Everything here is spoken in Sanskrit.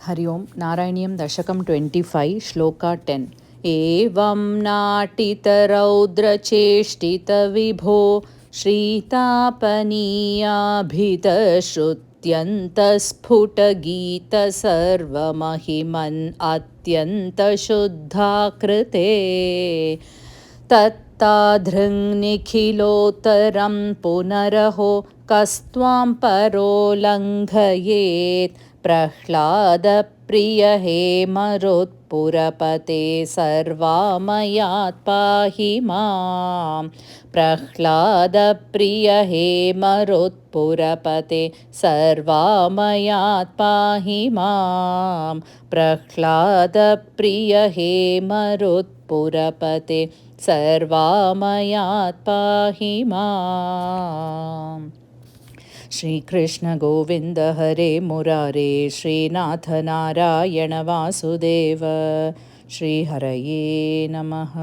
हरि ओं नारायणीयं दशकं 25 श्लोका 10 एवं नाटितरौद्रचेष्टितविभो श्रीतापनीयाभितश्रुत्यन्तस्फुटगीतसर्वमहिमन् अत्यन्तशुद्धाकृते तत्ताधृङ्निखिलोत्तरं पुनरहो कस्त्वां परोल्लङ्घयेत् प्रह्लादप्रिय हे मरुत्पुरपते सर्वामयात् पाहि मां प्रह्लादप्रिय हे मरुत्पुरपते सर्वामयात् पाहि मां प्रह्लादप्रिय हे मरुत्पुरपते सर्वामयात् पाहि माम्। श्रीकृष्ण गोविन्द हरे मुरारे श्रीनाथ नारायण वासुदेव श्रीहरये नमः।